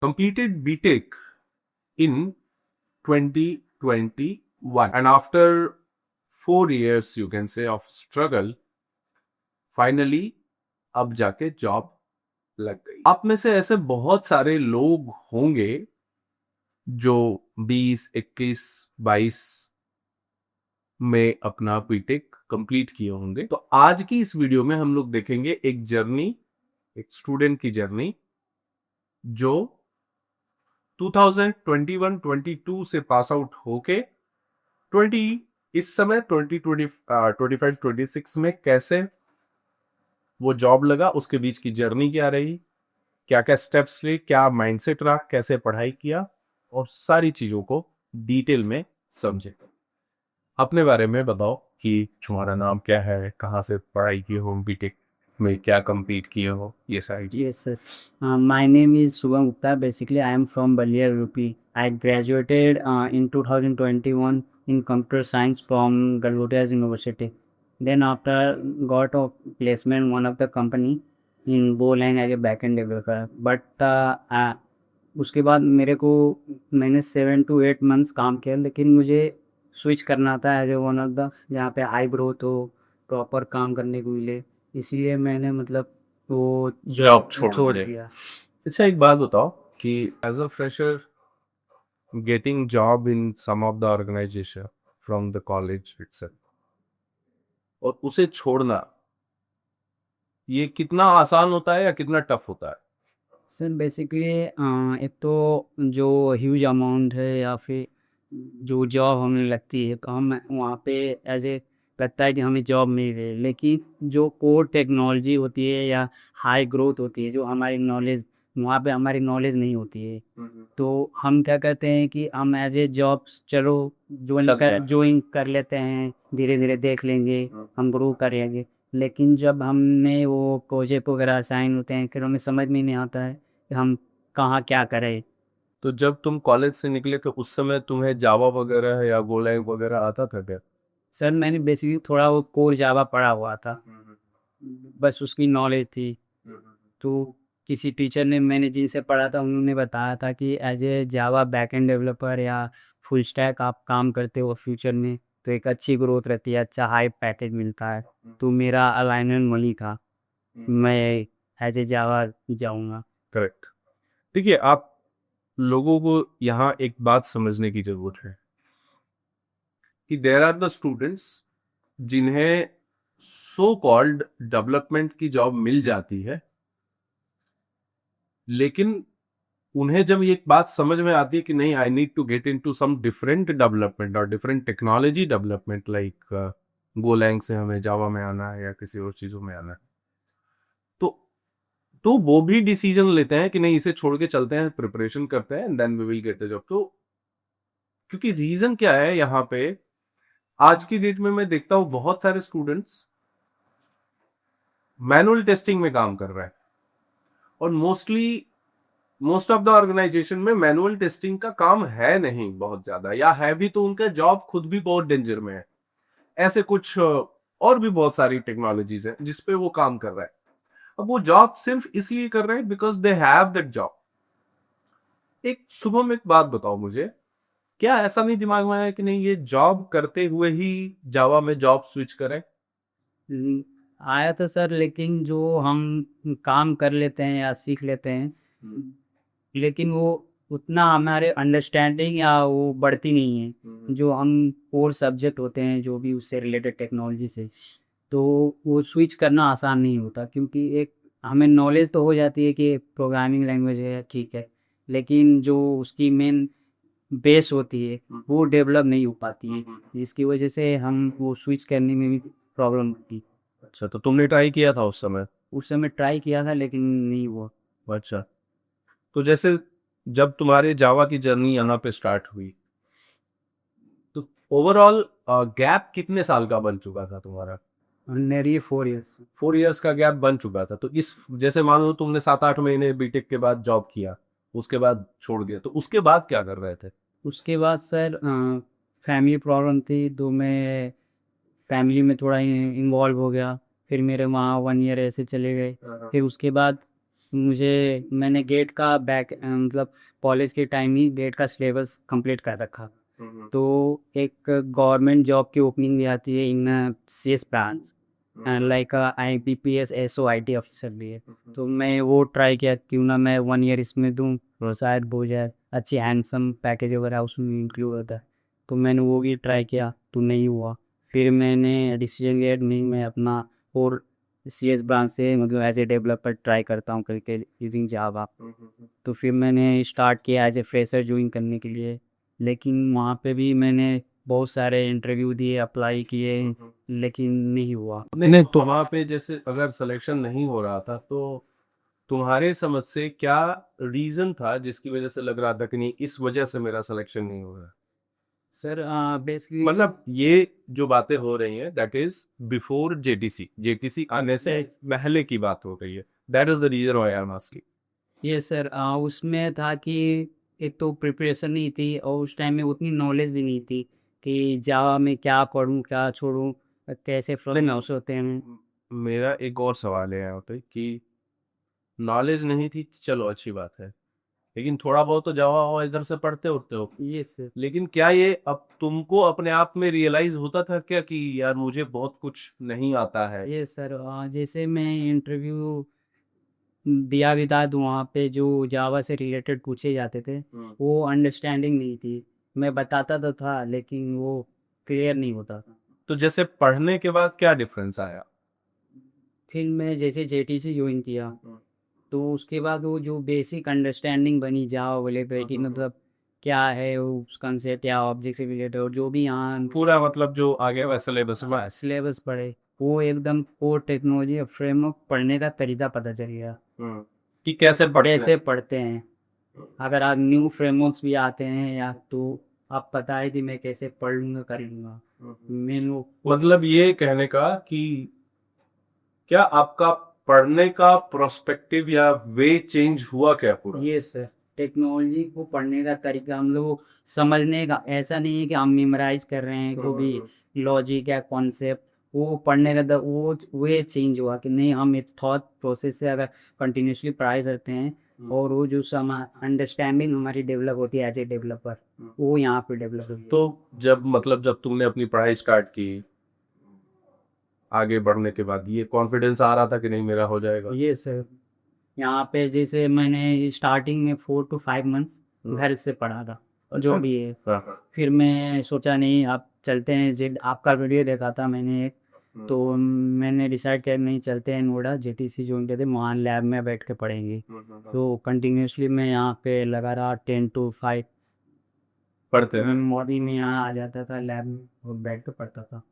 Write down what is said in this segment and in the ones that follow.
completed BTech in 2021, and after 4 years you can say of struggle, finally अब जाके job लग गई। आप में से ऐसे बहुत सारे लोग होंगे जो 20, 21, 22 में अपना बीटेक कंप्लीट किए होंगे। तो आज की इस वीडियो में हम लोग देखेंगे एक जर्नी, एक स्टूडेंट की जर्नी जो 2021-22 से पास आउट होके 20 इस समय 2025-26 में कैसे वो जॉब लगा, उसके बीच की जर्नी क्या रही, क्या क्या स्टेप्स लिए, क्या माइंडसेट रहा, कैसे पढ़ाई किया, और सारी चीजों को डिटेल में समझे। अपने बारे में बताओ कि तुम्हारा नाम क्या है, कहाँ से पढ़ाई की हो, बीटेक में क्या कंप्लीट किए हो, ये सारी चीजें। Yes, sir. My name is Shubham Gupta. Basically, I am from Ballier, UP. I graduated in 2021 in computer science from Galgotias University. Then after got a placement in one of the company in Golang as a backend developer. But उसके बाद मेरे को मैंने 7 to 8 months काम किया, लेकिन मुझे switch करना था as a one of the जहाँ पे हाई ग्रोथ हो, प्रॉपर काम करने को मिले, इसलिए मैंने मतलब वो जॉब जॉब छोड़ दिया। अच्छा, एक बात बताओ कि as a fresher getting job in some of the organisation from the college itself और उसे छोड़ना, ये कितना आसान होता है या कितना टफ होता है? सर बेसिकली एक तो जो ह्यूज अमाउंट है या फिर जो जॉब हमें लगती है, तो हम वहाँ पे एज ए लगता है कि हमें जॉब मिल रही है, लेकिन जो कोर टेक्नोलॉजी होती है या हाई ग्रोथ होती है, जो हमारी नॉलेज वहाँ पे हमारी नॉलेज नहीं होती है, तो हम क्या करते हैं कि हम एज ए जॉब चलो ज्वाइन कर लेते हैं, धीरे धीरे देख लेंगे, हम ग्रो करेंगे। लेकिन जब हमने वो प्रोजेक्ट वगैरह असाइन होते हैं, फिर हमें समझ में नहीं आता है कि हम कहाँ क्या करें। तो जब तुम कॉलेज से निकले तो उस समय तुम्हें जावा वगैरह या गोलैंग वगैरह आता था क्या? सर मैंने बेसिकली थोड़ा वो कोर जावा पढ़ा हुआ था, बस उसकी नॉलेज थी। तो किसी टीचर ने, मैंने जिनसे पढ़ा था उन्होंने बताया था कि as a Java backend developer या फुल स्टैक आप काम करते हो फ्यूचर में, तो एक अच्छी ग्रोथ रहती है, अच्छा हाई पैकेज मिलता है। तो मेरा अलाइनमेंट वही था, मैं एज ए जावा जाऊँगा। करेक्ट। देखिए, आप लोगों को यहाँ एक बात समझने की जरूरत है कि देयर आर द स्टूडेंट्स जिन्हें सो कॉल्ड डेवलपमेंट की जॉब मिल जाती है, लेकिन उन्हें जब ये बात समझ में आती है कि नहीं, I need to get into some different development और different technology development, like Golang से हमें जावा में आना है या किसी और चीजों में आना है, तो वो भी डिसीजन लेते हैं कि नहीं, इसे छोड़ के चलते हैं, प्रिपरेशन करते हैं, and then we will get the job. तो क्योंकि रीजन क्या है यहाँ पे, आज की डेट में मैं देखता हूं बहुत सारे स्टूडेंट्स मैनुअल टेस्टिंग में काम कर रहे हैं, और मोस्ट ऑफ द ऑर्गेनाइजेशन में मैनुअल टेस्टिंग का काम है नहीं बहुत ज्यादा, या है भी तो उनका जॉब खुद भी बहुत डेंजर में है। ऐसे कुछ और भी बहुत सारी टेक्नोलॉजीज हैं जिसपे वो काम कर रहा है। अब वो जॉब सिर्फ इसलिए कर रहे हैं because they have that job. एक शुभम, एक बात बताओ मुझे, क्या ऐसा नहीं दिमाग में आया कि नहीं, ये जॉब करते हुए ही जावा में जॉब स्विच करें? हम्म, आया था सर, लेकिन जो हम काम कर लेते हैं या सीख लेते हैं, लेकिन वो उतना हमारे अंडरस्टैंडिंग या वो बढ़ती नहीं है। जो हम कोर सब्जेक्ट होते हैं जो भी उससे रिलेटेड टेक्नोलॉजी से, तो वो स्विच करना आसान नहीं होता, क्योंकि एक हमें नॉलेज तो हो जाती है कि प्रोग्रामिंग लैंग्वेज है, ठीक है, लेकिन जो उसकी मेन बेस होती है वो डेवलप नहीं हो पाती है, जिसकी वजह से हम वो स्विच करने में भी प्रॉब्लम होती है। अच्छा, तो तुमने ट्राई किया था उस समय? उस समय ट्राई किया था लेकिन नहीं हुआ। अच्छा, तो जैसे जब तुम्हारे जावा की जर्नी यहाँ पे स्टार्ट हुई, तो ओवरऑल गैप कितने साल का बन चुका था तुम्हारा? मेरी 4 इयर्स। 4 इयर्स का गैप बन चुका था। तो इस, जैसे मान लो तुमने 7-8 महीने बीटेक के बाद जॉब किया, उसके बाद छोड़ दिया, तो उसके बाद क्या कर रहे थे? उसके बाद सर फैमिली प्रॉब्लम थी, तो मैं फैमिली में थोड़ा इन्वॉल्व हो गया। फिर मेरे वहाँ 1 ईयर ऐसे चले गए। फिर उसके बाद मुझे मैंने गेट का मतलब कॉलेज के टाइम ही गेट का सिलेबस कंप्लीट कर रखा। तो एक गवर्नमेंट जॉब की ओपनिंग भी आती है in CS branch, like IBPS SO IT officer भी है। तो मैं वो ट्राई किया, क्यों ना मैं 1 ईयर इसमें दूँ, तो शायद हो जाए, अच्छी हैंडसम पैकेज वगैरह उसमें इंक्लूड होता है। तो मैंने वो भी ट्राई किया, तो नहीं हुआ। फिर मैंने डिसीजन लिया नहीं, मैं अपना और CS ब्रांच से मतलब एज ए डेवलपर ट्राई करता हूँ करके यूजिंग जावा। तो फिर मैंने स्टार्ट किया एज ए फ्रेशर ज्वाइन करने के लिए, लेकिन वहाँ पे भी मैंने बहुत सारे इंटरव्यू दिए, अप्लाई किए, लेकिन नहीं हुआ। नहीं नहीं, तो वहां पे जैसे अगर सिलेक्शन नहीं हो रहा था तो तुम्हारे समझ से क्या रीजन था जिसकी वजह से लग रहा था कि नहीं इस वजह से मेरा सिलेक्शन नहीं हो रहा है? सर बेसिकली मतलब ये जो बातें हो रही हैं दैट इज बिफोर जेटीसी आने से पहले की बात हो रही है, that is the reason why I am asking. ये सर उसमें था कि एक तो प्रिपरेशन नहीं थी, और उस टाइम में उतनी नॉलेज भी नहीं थी कि जावा में क्या पढूं क्या छोड़ूं, कैसे फ्रेमवर्क्स होते हैं। मेरा एक और सवाल है यहाँ पे कि नॉलेज नहीं थी, चलो अच्छी बात है, लेकिन थोड़ा बहुत तो जावा हो इधर से पढ़ते उठते हो। ये सर लेकिन क्या ये अब तुमको अपने आप में रियलाइज होता था क्या कि यार मुझे बहुत कुछ नहीं आता है? ये सर जैसे मैं इंटरव्यू दिया भी था, तो वहाँ पे जो जावा से रिलेटेड पूछे जाते थे वो अंडरस्टैंडिंग नहीं थी। मैं बताता तो था, लेकिन वो क्लियर नहीं होता था। तो जैसे पढ़ने के बाद क्या डिफरेंस आया? फिर मैं जैसे JTC ज्वाइन किया, तो उसके बाद वो जो बेसिक अंडरस्टैंडिंग बनी जावा अवेलेबिलिटी, मतलब क्या है वो कंसेप्ट या ऑब्जेक्ट से रिलेटेड, और जो भी यहाँ पूरा मतलब जो आगे वैसे सिलेबस में सिलेबस पढ़े, वो एकदम कोर टेक्नोलॉजी और फ्रेमवर्क पढ़ने का तरीका पता चल गया, कि कैसे पढ़ते कैसे हैं। पढ़ते हैं। अगर आप न्यू फ्रेमवर्क्स भी आते हैं या, तो आप पता है कि मैं कैसे पढ़ लूँगा कर लूँगा। मेनू मतलब ये कहने का कि क्या आपका पढ़ने का प्रोस्पेक्टिव या वे चेंज हुआ क्या पूरा? ये सर टेक्नोलॉजी को पढ़ने का तरीका, हम लोग समझने का, ऐसा नहीं है कि हम मेमोराइज कर रहे हैं को भी लॉजिक या कॉन्सेप्ट, वो पढ़ने का वो वे चेंज हुआ कि नहीं, हम एक थॉट प्रोसेस से अगर कंटिन्यूसली पढ़ाई करते हैं, और वो जो अंडरस्टैंडिंग हमारी डेवलप होती है एज ए डेवलपर, वो यहाँ पे डेवलप होती है। तो जब तुमने अपनी पढ़ाई स्टार्ट की आगे बढ़ने के बाद ये कॉन्फिडेंस आ रहा था कि नहीं मेरा हो जाएगा? ये सर यहाँ पे जैसे मैंने स्टार्टिंग में 4 to 5 मंथ्स घर से पढ़ा था, जो अच्छा। भी है। हाँ। फिर मैं सोचा नहीं, आप चलते हैं, जेड आपका वीडियो देखा था मैंने एक, तो मैंने डिसाइड किया नहीं, चलते हैं नोएडा, JTC ज्वाइन करते हैं, वहाँ लैब में बैठ के पढ़ेंगे। तो कंटिन्यूसली मैं यहाँ पे लगा रहा 10 to 5 पढ़ते हैं। मॉर्निंग में यहाँ आ जाता था लैब में और बैठ के पढ़ता था।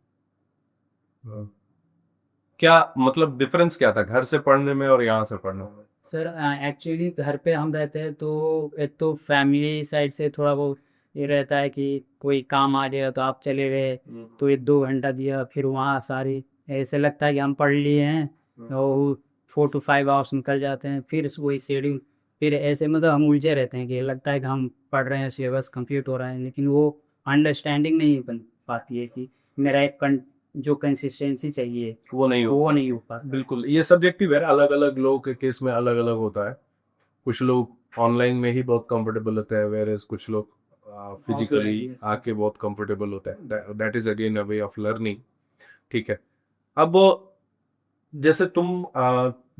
क्या मतलब डिफरेंस क्या था घर से पढ़ने में और यहाँ से पढ़ने में? सर एक्चुअली घर पे हम रहते हैं, तो एक तो फैमिली साइड से थोड़ा बहुत ये रहता है कि कोई काम आ गया तो आप चले गए, तो 1-2 घंटा दिया, फिर वहाँ सारी ऐसे लगता है कि हम पढ़ लिए हैं, और 4 to 5 आवर्स निकल जाते हैं, फिर वही शेड्यूल, फिर ऐसे मतलब हम उलझे रहते हैं कि लगता है कि हम पढ़ रहे हैं, सिलेबस कंप्लीट हो रहा है, लेकिन वो अंडरस्टैंडिंग नहीं बन पाती है कि मेरा एक जो कंसिस्टेंसी चाहिए वो नहीं हो वो नहीं हो पाता। बिल्कुल, ये सब्जेक्टिव है, अलग अलग लोगों के केस में अलग अलग होता है। कुछ लोग ऑनलाइन में ही बहुत कंफर्टेबल होते हैं, वेरेस कुछ लोग फिजिकली Yes. आके बहुत कंफर्टेबल होता है। That is again a way of learning. ठीक है। अब जैसे तुम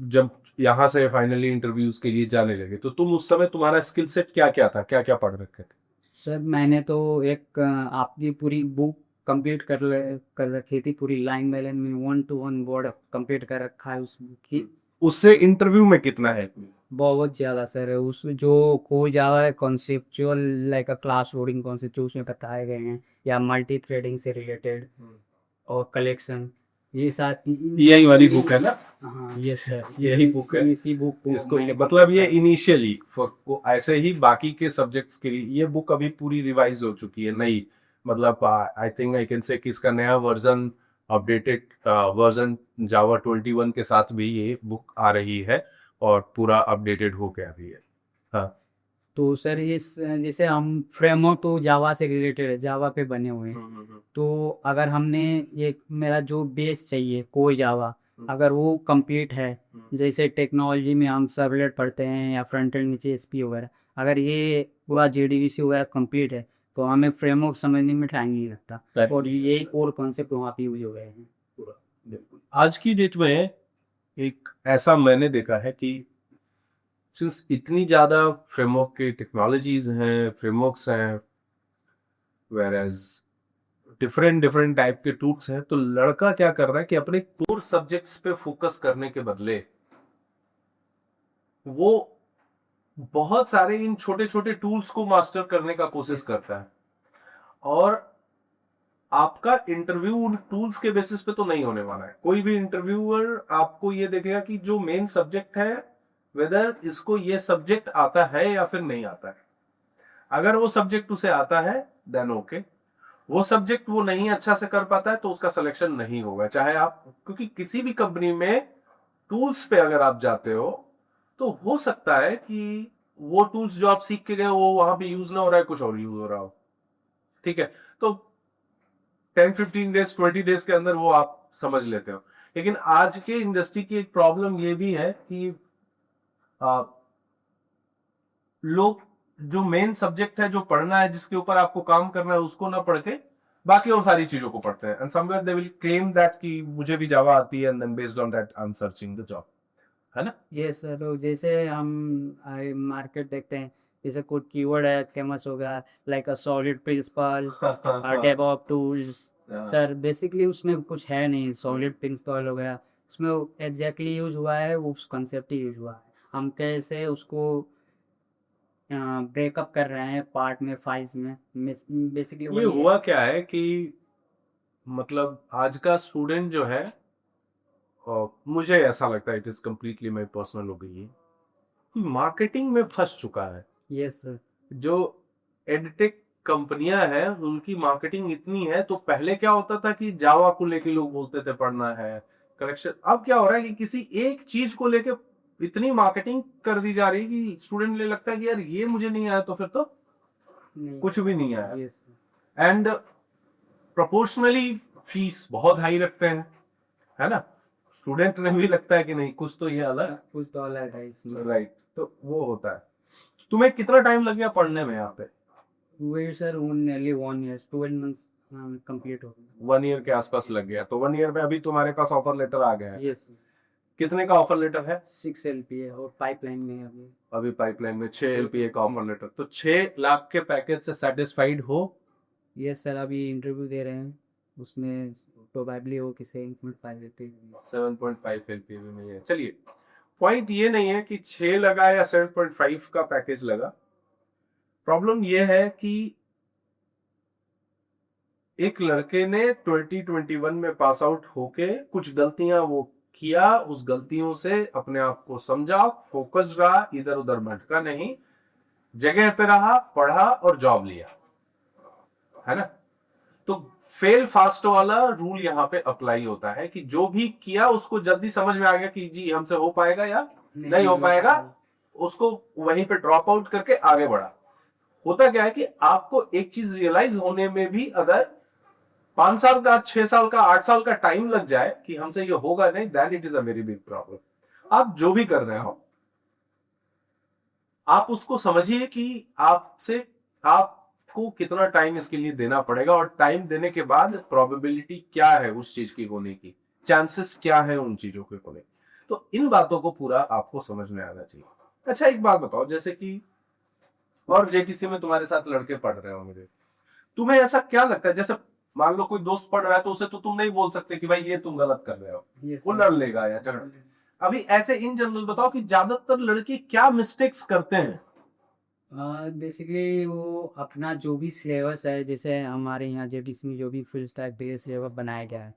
जब यहाँ से फाइनली इंटरव्यूज के लिए जाने लगे तो तुम उस समय तुम्हारा स्किल सेट क्या क्या था, क्या क्या पढ़ रखे थे? सर मैंने तो एक आपकी पूरी बुक कंप्लीट कर रखी थी, पूरी लाइन बाय लाइन में 1 to 1 वर्ड कंप्लीट कर रखा है उस बुक की। उससे इंटरव्यू में कितना है? बहुत ज़्यादा सर है उसमें, जो कोई जावा है कॉन्सेप्चुअल, लाइक अ क्लास लोडिंग कॉन्सेप्ट जो उसमें बताए गए हैं, या मल्टी थ्रेडिंग से रिलेटेड, और कलेक्शन, ये सारी यही वाली बुक है ना? हाँ ये सर, यही बुक है। इसी बुक को इसको मैंने मतलब ये इनिशियली ऐसे ही बाकी के सब्जेक्ट्स के लिए ये बुक अभी पूरी रिवाइज हो चुकी है, नई, मतलब I think I can say कि इसका नया वर्जन, अपडेटेड वर्जन जावा 21 के साथ भी ये बुक आ रही है और पूरा अपडेटेड हो गया भी है। हाँ। तो सर इस जैसे हम फ्रेमवर्क तो जावा से रिलेटेड है, जावा पे बने हुए हैं, तो अगर हमने ये मेरा जो बेस चाहिए कोई जावा, अगर वो कंप्लीट है, जैसे टेक्नोलॉजी में हम सर्वलेट पढ़ते हैं या फ्रंट एंड नीचे एसपी वगैरह, अगर ये पूरा जेडीबीसी वगैरह कंप्लीट है तो हमें फ्रेमवर्क समझने में टाइम नहीं लगता। Right. और ये कोर कॉन्सेप्ट वहाँ पे यूज हो गए हैं। पूरा बिल्कुल। आज की डेट में एक ऐसा मैंने देखा है कि सिंस इतनी ज्यादा फ्रेमवर्क की टेक्नोलॉजीज हैं, फ्रेमवर्क्स हैं, whereas different different type के टूल्स हैं, तो लड़का क्या कर रहा है कि अपने कोर सब्जेक्ट्स पे फोकस करने के बदले वो बहुत सारे इन छोटे छोटे टूल्स को मास्टर करने का कोशिश करता है। और आपका इंटरव्यू उन टूल्स के बेसिस पे तो नहीं होने वाला है। कोई भी इंटरव्यूअर आपको ये देखेगा कि जो मेन सब्जेक्ट है, वेदर इसको ये सब्जेक्ट आता है या फिर नहीं आता है। अगर वो सब्जेक्ट उसे आता है देन ओके, वो सब्जेक्ट वो नहीं अच्छा से कर पाता है तो उसका सिलेक्शन नहीं होगा, चाहे आप, क्योंकि किसी भी कंपनी में टूल्स पे अगर आप जाते हो तो हो सकता है कि वो टूल्स जो आप सीख के गए वो वहां पे यूज ना हो रहा है, कुछ और यूज हो रहा हो। ठीक है, तो 10-15 डेज 20 डेज के अंदर वो आप समझ लेते हो। लेकिन आज के इंडस्ट्री की एक प्रॉब्लम ये भी है कि आ, लोग जो मेन सब्जेक्ट है, जो पढ़ना है, जिसके ऊपर आपको काम करना है, उसको ना पढ़ के बाकी और सारी चीजों को पढ़ते हैं। And somewhere they will claim that कि मुझे भी जावा आती है, and then based on that I am searching the job, है ना। ये सर, तो जैसे हम मार्केट देखते हैं, जैसे कुछ कीवर्ड है फेमस हो गया, लाइक अ सॉलिड प्रिंसिपल और डेवऑप टूल्स। सर बेसिकली उसमें कुछ है नहीं, सॉलिड प्रिंसिपल हो गया, उसमें एग्जैक्टली यूज हुआ है, उस कंसेप्ट ही यूज हुआ है। हम कैसे उसको ब्रेकअप कर रहे हैं पार्ट में, फाइल्स में, बेसिकली ये वही है। हुआ क्या है कि मतलब आज का स्टूडेंट जो है, मुझे ऐसा लगता है, it is completely my personal opinion, कि मार्केटिंग में फंस चुका है। Yes sir. जो एडटेक कंपनियां हैं उनकी मार्केटिंग इतनी है, तो पहले क्या होता था कि जावा को लेके लोग बोलते थे पढ़ना है, कलेक्शन। अब क्या हो रहा है कि किसी एक चीज को लेके इतनी मार्केटिंग कर दी जा रही है कि स्टूडेंट ले लगता है कि यार ये मुझे नहीं आया तो फिर तो नहीं। कुछ भी नहीं आया। यस। एंड प्रोपोर्शनली फीस बहुत हाई रखते हैं, है ना। स्टूडेंट ने भी लगता है कि नहीं, कुछ तो ये अलग कुछ तो अलग है इसमें। राइट, तो वो होता है। तुम्हें कितना टाइम लग गया पढ़ने में यहाँ पे? वही sir, nearly 1 year, 12 months complete हो गए। 1 ईयर के आसपास लग गया, तो 1 ईयर में अभी तुम्हारे पास ऑफर लेटर आ गया है। यस। कितने का ऑफर लेटर है? 6 LPA और पाइपलाइन में है अभी। अभी पाइपलाइन में 6 LPA का ऑफर लेटर, तो 6 लाख के पैकेज से सेटिस्फाइड हो? यस सर, अभी इंटरव्यू दे रहे हैं, उसमें प्रोबेबली हो कि 7.5 देते हैं। 7.5 LPA में है। चलिए, पॉइंट ये नहीं है कि 6 लगा या 7.5 का पैकेज लगा। प्रॉब्लम ये है कि एक लड़के ने 2021 में पास आउट होके कुछ गलतियां वो किया, उस गलतियों से अपने आप को समझा, फोकस रहा, इधर उधर भटका नहीं, जगह पे रहा, पढ़ा और जॉब लिया, है ना। तो फेल फास्ट वाला रूल यहाँ पे अप्लाई होता है कि जो भी किया उसको जल्दी समझ में आ गया कि जी हमसे हो पाएगा या नहीं हो पाएगा, उसको वहीं पे ड्रॉप आउट करके आगे बढ़ा। होता क्या है कि आपको एक चीज रियलाइज होने में भी अगर 5 साल का, 6 साल का, 8 साल का टाइम लग जाए कि हमसे ये होगा नहीं, then it is a very big problem. आप जो भी कर रहे हो, आप उसको समझिए कि आपको कितना टाइम इसके लिए देना पड़ेगा, और टाइम देने के बाद प्रोबेबिलिटी क्या है उस चीज की होने की, चांसेस क्या है उन चीजों के होने की। तो इन बातों को पूरा आपको समझ में आना चाहिए। अच्छा, एक बात बताओ, जैसे कि और जेटीसी में तुम्हारे साथ लड़के पढ़ रहे हो, मुझे तुम्हें ऐसा क्या लगता है, जैसे मान लो कोई दोस्त पढ़ रहा है तो उसे तो तुम नहीं बोल सकते कि भाई ये तुम गलत कर रहे हो, Yes, वो sir. लड़ लेगा या झगड़। अभी ऐसे इन जनरल बताओ कि ज्यादातर लड़के क्या मिस्टेक्स करते हैं? बेसिकली वो अपना जो भी सिलेबस है, जैसे हमारे यहाँ जेडीसी में जो भी फुल स्टैक बेस सिलेबस बनाया गया है,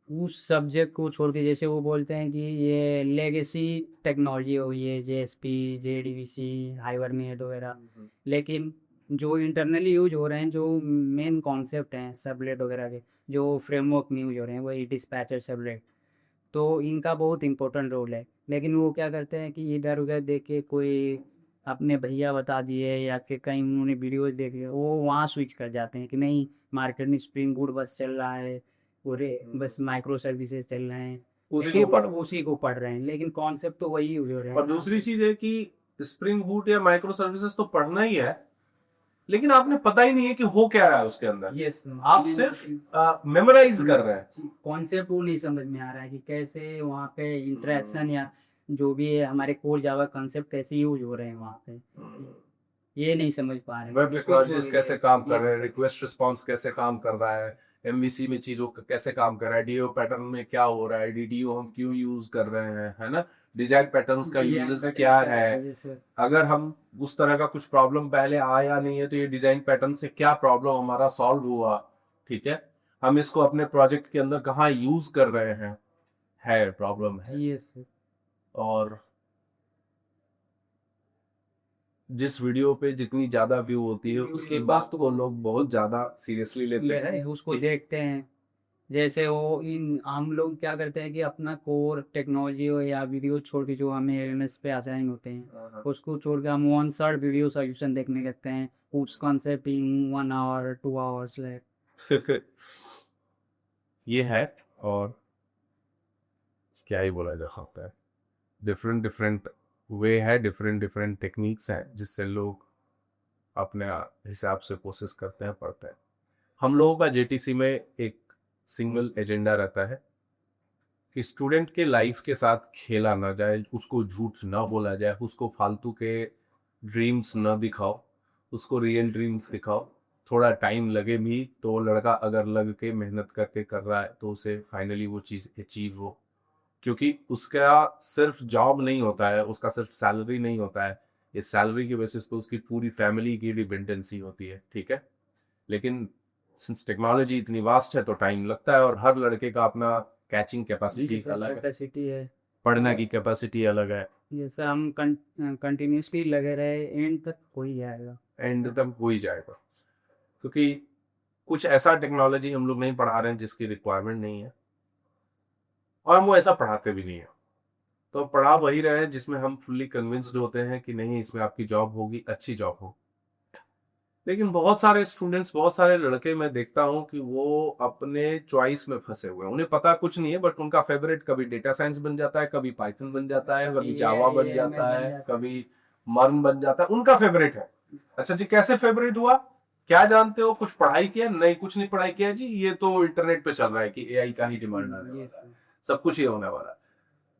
उस सब्जेक्ट को छोड़ के, जैसे वो बोलते हैं कि ये लेगेसी टेक्नोलॉजी हो गई है, जेएसपी, जेडीबीसी, हाइबरनेट वगैरह, लेकिन जो इंटरनली यूज हो रहे हैं, जो मेन कॉन्सेप्ट हैं सबलेट वगैरह के, जो फ्रेमवर्क में यूज हो रहे हैं, वही डिस्पैचर सबलेट, तो इनका बहुत इंपॉर्टेंट रोल है। लेकिन वो क्या करते हैं कि इधर उधर देख के, कोई अपने भैया बता दिए या कि कहीं उन्होंने वीडियोज देख लिया, वो वहाँ स्विच कर जाते हैं कि नहीं, मार्केट में स्प्रिंग बूट बस चल रहा है, पूरे बस माइक्रो सर्विसेज चल रहे हैं, उसी के को पर पढ़ो। उसी को पढ़ रहे हैं, लेकिन कॉन्सेप्ट तो वही हो रहे हैं और ना। दूसरी चीज है कि स्प्रिंग बूट या माइक्रो सर्विसेज तो पढ़ना ही है, लेकिन आपने पता ही नहीं है कि हो क्या रहा है उसके अंदर। यस, आप सिर्फ मेमोराइज कर रहे हैं। कॉन्सेप्ट वो नहीं समझ में आ रहा है कि कैसे वहाँ पे इंटरेक्शन या जो भी है हमारे कोर जावा कॉन्सेप्ट कैसे यूज हो रहे हैं वहाँ पे, ये नहीं समझ पा रहे हैं। वेब इसको छोड़ टेक्नोलॉजीज कैसे काम कर रहे हैं, Yes, रिक्वेस्ट रिस्पॉन्स कैसे काम कर रहा है, एमवीसी में चीजों का कैसे काम कर रहा है, डीओ पैटर्न में क्या हो रहा है, डीडीओ हम क्यों यूज कर रहे हैं, है ना, डिजाइन पैटर्न्स का design यूजेस patterns क्या का है। जैसे अगर हम उस तरह का कुछ प्रॉब्लम पहले आया नहीं है तो ये डिजाइन पैटर्न से क्या प्रॉब्लम हमारा सॉल्व हुआ, ठीक है, हम इसको अपने प्रोजेक्ट के अंदर कहाँ यूज कर रहे हैं, है प्रॉब्लम है। यस और जिस वीडियो पे जितनी ज्यादा व्यू होती है उसकी बात को लोग बहुत ज्यादा सीरियसली लेते हैं। उसको देखते हैं। जैसे वो इन हम लोग क्या करते हैं कि अपना कोर टेक्नोलॉजी हो या वीडियो छोड़ के जो हमें एलएमएस पे असाइन होते हैं उसको छोड़ के हम वन शॉट वीडियो सॉल्यूशन देखने लगते हैं, उस concept in 1 hour 2 hours like. ये है। और क्या ही बोला जा सकता है, डिफरेंट डिफरेंट वे है, डिफरेंट डिफरेंट टेक्निक्स हैं जिससे लोग अपने हिसाब से कोशिश करते हैं, पढ़ते हैं। हम लोगों का जेटीसी में एक सिंगल एजेंडा रहता है कि स्टूडेंट के लाइफ के साथ खेला ना जाए, उसको झूठ ना बोला जाए, उसको फालतू के ड्रीम्स ना दिखाओ, उसको रियल ड्रीम्स दिखाओ। थोड़ा टाइम लगे भी तो वो लड़का अगर लग के मेहनत करके कर रहा है तो उसे फाइनली वो चीज़ अचीव हो, क्योंकि उसका सिर्फ जॉब नहीं होता है, उसका सिर्फ सैलरी नहीं होता है, ये सैलरी की बेसिस पे उसकी पूरी फैमिली की डिपेंडेंसी होती है, ठीक है। लेकिन सिंस टेक्नोलॉजी इतनी वास्ट है तो टाइम लगता है, और हर लड़के का अपना कैचिंग कैपेसिटी अलग है, कैपेसिटी है। पढ़ने की कैपेसिटी अलग है, जैसे हम कंटिन्यूसली लगे रहे एंड तक हो ही जाएगा। एंड तक हो ही जाएगा। क्योंकि कुछ ऐसा टेक्नोलॉजी हम लोग नहीं पढ़ा रहे हैं जिसकी रिक्वायरमेंट नहीं है, और हम वो ऐसा पढ़ाते भी नहीं है। तो पढ़ा वही रहे हैं जिसमें हम फुल्ली कन्विंस्ड होते हैं कि नहीं इसमें आपकी जॉब होगी, अच्छी जॉब हो। लेकिन बहुत सारे स्टूडेंट्स, बहुत सारे लड़के मैं देखता हूं कि वो अपने चॉइस में फंसे हुए हैं, उन्हें पता कुछ नहीं है, बट उनका फेवरेट कभी डेटा साइंस बन जाता है, कभी पाइथन बन जाता है, कभी जावा बन जाता है, कभी मर्न बन जाता है, उनका फेवरेट है। अच्छा जी, कैसे फेवरेट हुआ, क्या जानते हो, कुछ पढ़ाई किया? नहीं, कुछ नहीं पढ़ाई किया जी, ये तो इंटरनेट पे चल रहा है कि एआई का ही डिमांड आने वाला है, सब कुछ ही होने वाला है।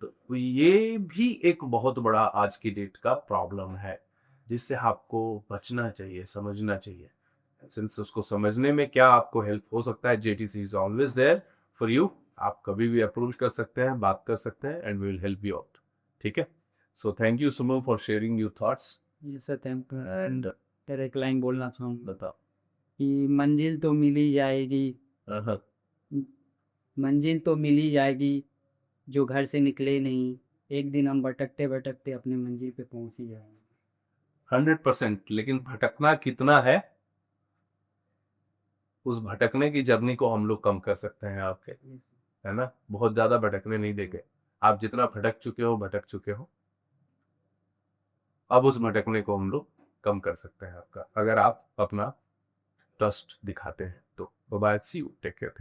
तो ये भी एक बहुत बड़ा आज की डेट का प्रॉब्लम है जिससे आपको बचना चाहिए, समझना चाहिए। सिंस उसको समझने में क्या आपको हेल्प हो सकता है, JTC is always there for you. आप कभी भी अप्रोच कर सकते हैं, बात कर सकते हैं, and we will help you out, ठीक है। So thank you Suman for sharing your thoughts. ये सर थैंक यू। एंड फिर एक लाइन बोलना चाहूँगा बताओ। कि मंजिल तो मिल ही जाएगी, मंजिल तो मिल ही जाएगी, जो घर से निकले नहीं, एक दिन हम भटकते भटकते अपनी मंजिल पे पहुंच ही जाएंगे। 100%। लेकिन भटकना कितना है, उस भटकने की जर्नी को हम लोग कम कर सकते हैं आपके, है ना। बहुत ज्यादा भटकने नहीं देंगे, आप जितना भटक चुके हो भटक चुके हो, अब उस भटकने को हम लोग कम कर सकते हैं आपका, अगर आप अपना ट्रस्ट दिखाते हैं तो। Bye, see you, take care.